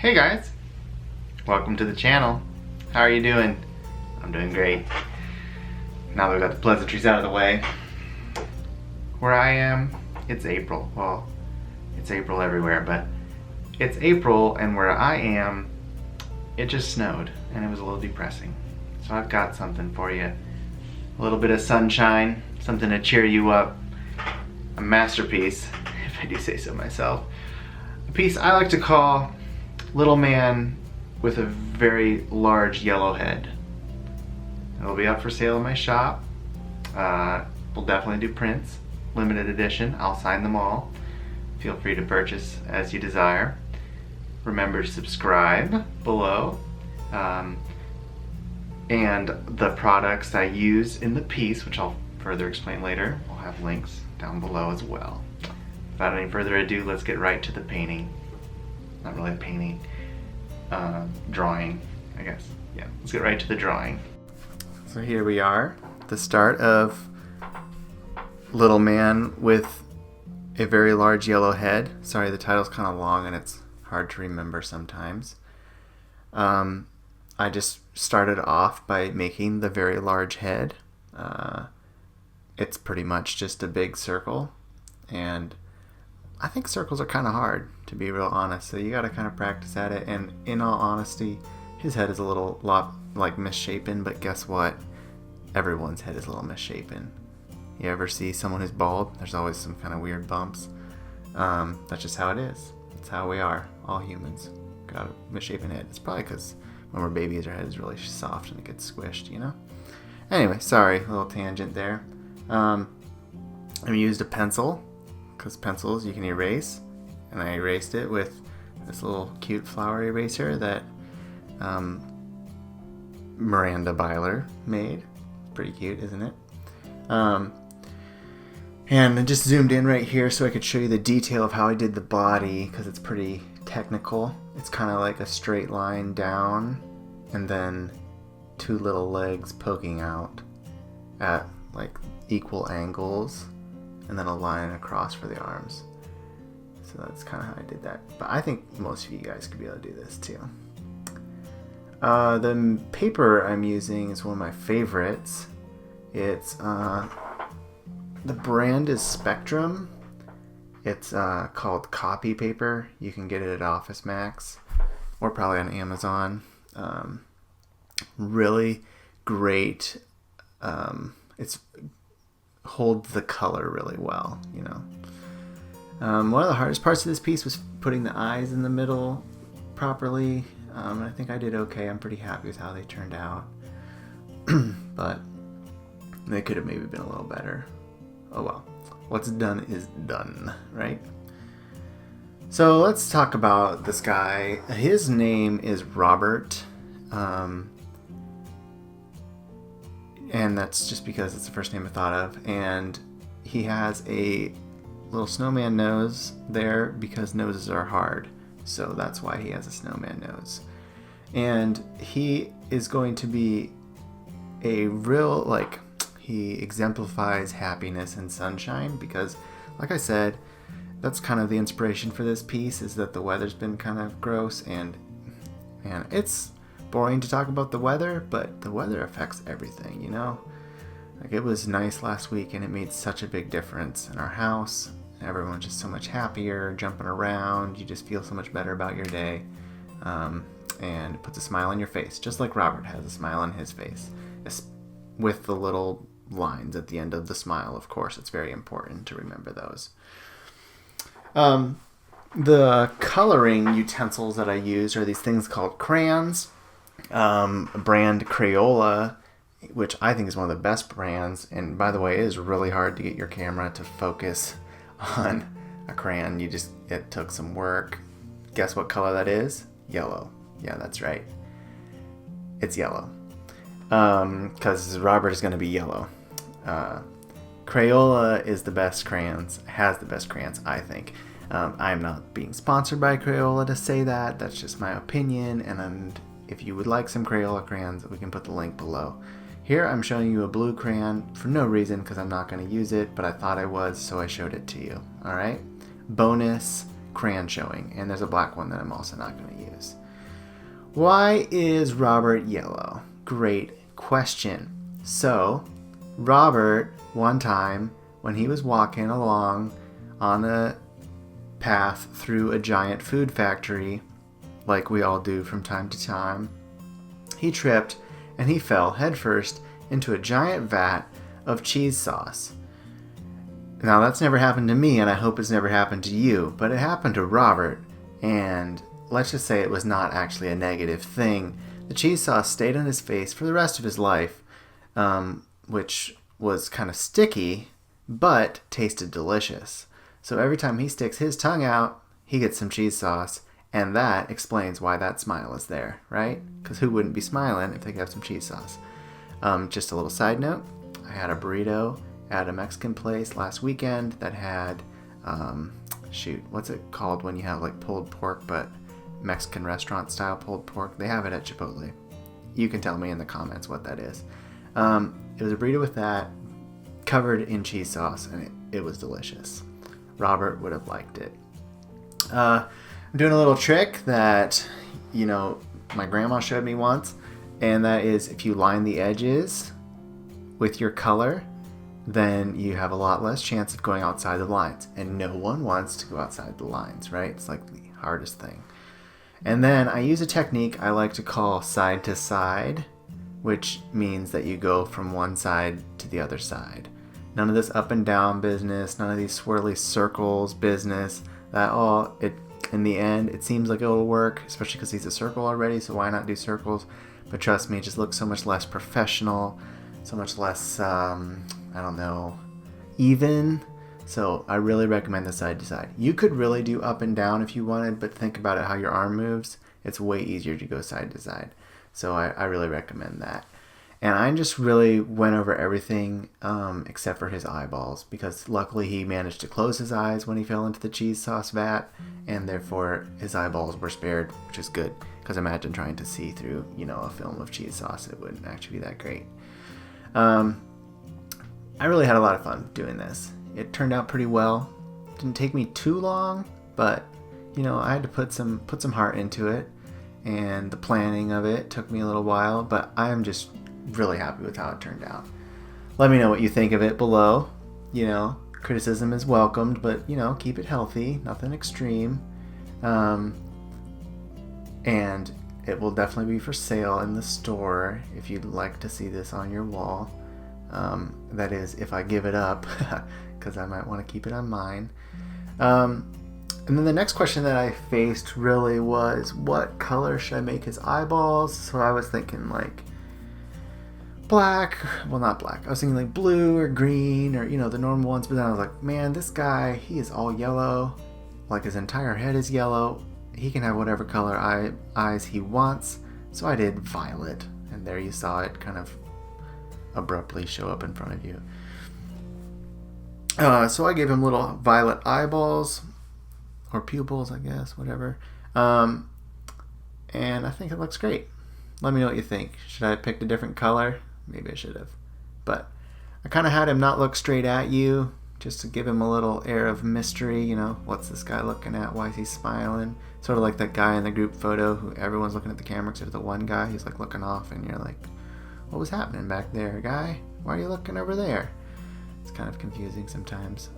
Hey guys, welcome to the channel. How are you doing? I'm doing great. Now that we've got the pleasantries out of the way. Where I am, it's April. Well, it's April everywhere, but it's April, and where I am, it just snowed and it was a little depressing. So I've got something for you. A little bit of sunshine, something to cheer you up. A masterpiece, if I do say so myself. A piece I like to call Little Man with a Very Large Yellow Head. It'll be up for sale in my shop. We'll definitely do prints, limited edition. I'll sign them all. Feel free to purchase as you desire. Remember to subscribe below. And the products I use in the piece, which I'll further explain later, will have links down below as well. Without any further ado, let's get right to the painting. Not really painting, drawing, I guess. Yeah, let's get right to the drawing. So here we are, the start of Little Man with a Very Large Yellow Head. Sorry, the title's kind of long and it's hard to remember sometimes. I just started off by making the very large head. It's pretty much just a big circle, and I think circles are kind of hard, to be real honest, so you got to kind of practice at it. And in all honesty, his head is a lot like misshapen, but guess what? Everyone's head is a little misshapen. You ever see someone who's bald? There's always some kind of weird bumps. That's just how it is. It's how we are, all humans. Got a misshapen head. It's probably because when we're babies, our head is really soft and it gets squished, you know? Anyway, sorry, a little tangent there. I used a pencil, because pencils you can erase, and I erased it with this little cute flower eraser that Byler made. Pretty cute, isn't it? And I just zoomed in right here so I could show you the detail of how I did the body, because it's pretty technical. It's kind of like a straight line down and then two little legs poking out at like equal angles, and then a line across for the arms. So that's kind of how I did that. But I think most of you guys could be able to do this too. The paper I'm using is one of my favorites. It's the brand is Spectrum. It's called copy paper. You can get it at Office Max or probably on Amazon. Really great. It's holds the color really well, you know. One of the hardest parts of this piece was putting the eyes in the middle properly. And I think I did okay. I'm pretty happy with how they turned out. But they could have maybe been a little better. Oh well. What's done is done, right? So let's talk about this guy. His name is Robert. And that's just because it's the first name I thought of. And he has a little snowman nose there because noses are hard. So that's why he has a snowman nose. And he is going to be a real, he exemplifies happiness and sunshine because, like I said, that's kind of the inspiration for this piece, is that the weather's been kind of gross, and it's boring to talk about the weather, but the weather affects everything, you know? Like, it was nice last week and it made such a big difference in our house. Everyone's just so much happier, jumping around. You just feel so much better about your day. And it puts a smile on your face, just like Robert has a smile on his face. With the little lines at the end of the smile, of course. It's very important to remember those. The coloring utensils that I use are these things called crayons. Brand Crayola, which I think is one of the best brands. And by the way, it is really hard to get your camera to focus on a crayon. It took some work. Guess what color that is? Yellow. Yeah, that's right. It's yellow. Because Robert is going to be yellow. Crayola is the best crayons, has the best crayons, I think. I'm not being sponsored by Crayola to say that. That's just my opinion. And if you would like some Crayola crayons, we can put the link below. Here I'm showing you a blue crayon for no reason because I'm not going to use it, but I thought I was, so I showed it to you. Alright? Bonus crayon showing, and there's a black one that I'm also not going to use. Why is Robert yellow? Great question. So, Robert, one time, when he was walking along on a path through a giant food factory, like we all do from time to time, he tripped and he fell headfirst into a giant vat of cheese sauce. Now, that's never happened to me, and I hope it's never happened to you, but it happened to Robert, and let's just say it was not actually a negative thing. The cheese sauce stayed on his face for the rest of his life, which was kind of sticky, but tasted delicious. So every time he sticks his tongue out, he gets some cheese sauce, and that explains why that smile is there, right? Because who wouldn't be smiling if they could have some cheese sauce? Just a little side note, I had a burrito at a Mexican place last weekend that had, what's it called when you have like pulled pork, but Mexican restaurant style pulled pork? They have it at Chipotle. You can tell me in the comments what that is. It was a burrito with that, covered in cheese sauce, and it was delicious. Robert would have liked it. I'm doing a little trick that, my grandma showed me once, and that is if you line the edges with your color, then you have a lot less chance of going outside the lines. And no one wants to go outside the lines, right? It's like the hardest thing. And then I use a technique I like to call side to side, which means that you go from one side to the other side. None of this up and down business, none of these swirly circles business. In the end, it seems like it'll work, especially because he's a circle already, so why not do circles? But trust me, it just looks so much less professional, so much less, even. So I really recommend the side to side. You could really do up and down if you wanted, but think about it how your arm moves. It's way easier to go side to side. So I really recommend that. And I just really went over everything except for his eyeballs, because luckily he managed to close his eyes when he fell into the cheese sauce vat, and therefore his eyeballs were spared, which is good, because imagine trying to see through, a film of cheese sauce. It wouldn't actually be that great. I really had a lot of fun doing this. It turned out pretty well. It didn't take me too long, but I had to put some heart into it, and the planning of it took me a little while, but I'm just really happy with how it turned out. Let me know what you think of it below. Criticism is welcomed, but keep it healthy, nothing extreme. And it will definitely be for sale in the store if you'd like to see this on your wall. That is, if I give it up, because I might want to keep it on mine. And then the next question that I faced really was, what color should I make his eyeballs? So I was thinking like black. Well, not black. I was thinking like blue or green or, the normal ones. But then I was like, man, this guy, he is all yellow. Like his entire head is yellow. He can have whatever color eyes he wants. So I did violet. And there you saw it kind of abruptly show up in front of you. So I gave him little violet eyeballs. Or pupils, I guess, whatever. And I think it looks great. Let me know what you think. Should I have picked a different color? Maybe I should have. But I kind of had him not look straight at you, just to give him a little air of mystery. What's this guy looking at? Why is he smiling? Sort of like that guy in the group photo who everyone's looking at the camera except for the one guy. He's like looking off and you're like, what was happening back there, guy? Why are you looking over there? It's kind of confusing sometimes.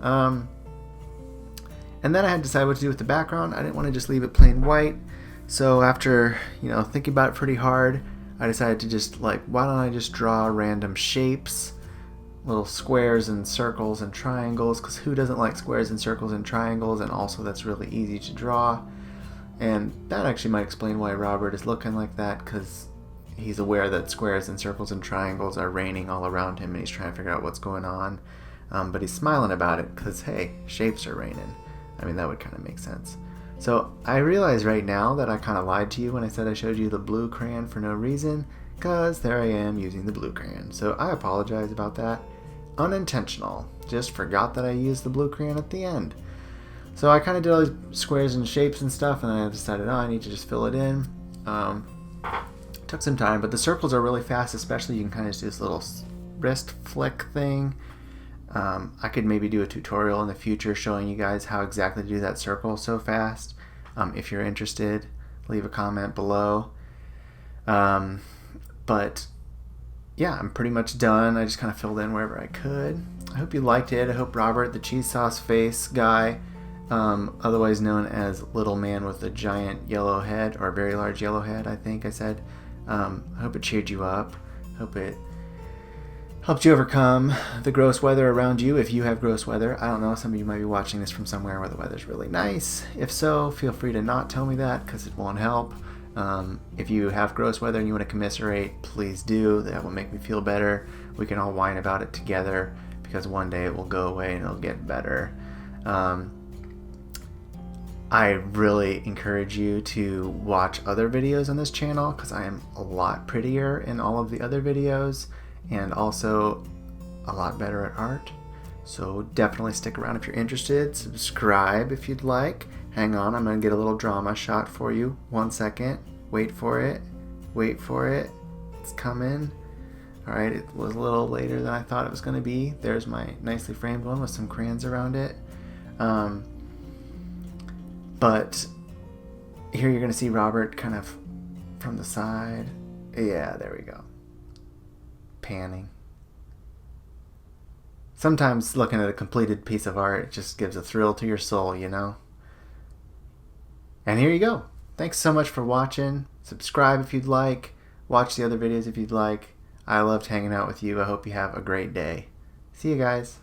And then I had to decide what to do with the background. I didn't want to just leave it plain white. So after, thinking about it pretty hard, I decided to just why don't I just draw random shapes, little squares and circles and triangles, because who doesn't like squares and circles and triangles? And also that's really easy to draw. And that actually might explain why Robert is looking like that, because he's aware that squares and circles and triangles are raining all around him and he's trying to figure out what's going on. But he's smiling about it because, hey, shapes are raining. I mean, that would kind of make sense. So I realize right now that I kind of lied to you when I said I showed you the blue crayon for no reason, because there I am using the blue crayon. So I apologize about that. Unintentional. Just forgot that I used the blue crayon at the end. So I kind of did all these squares and shapes and stuff, and I decided, I need to just fill it in. Took some time, but the circles are really fast, especially you can kind of just do this little wrist flick thing. I could maybe do a tutorial in the future showing you guys how exactly to do that circle so fast. If you're interested, leave a comment below. But yeah, I'm pretty much done. I just kind of filled in wherever I could. I hope you liked it. I hope Robert, the cheese sauce face guy, otherwise known as Little Man with a Giant Yellow Head, or Very Large Yellow Head, I think I said. I hope it cheered you up. Hope it helped you overcome the gross weather around you, if you have gross weather. I don't know, some of you might be watching this from somewhere where the weather's really nice. If so, feel free to not tell me that, because it won't help. If you have gross weather and you want to commiserate, please do. That will make me feel better. We can all whine about it together, because one day it will go away and it'll get better. I really encourage you to watch other videos on this channel, because I am a lot prettier in all of the other videos, and also a lot better at art. So definitely stick around if you're interested. Subscribe if you'd like. Hang on, I'm going to get a little drama shot for you. 1 second. Wait for it. Wait for it. It's coming. Alright, it was a little later than I thought it was going to be. There's my nicely framed one with some crayons around it. But here you're going to see Robert kind of from the side. Yeah, there we go. Panning. Sometimes looking at a completed piece of art, it just gives a thrill to your soul, you know? And here you go. Thanks so much for watching. Subscribe if you'd like. Watch the other videos if you'd like. I loved hanging out with you. I hope you have a great day. See you guys.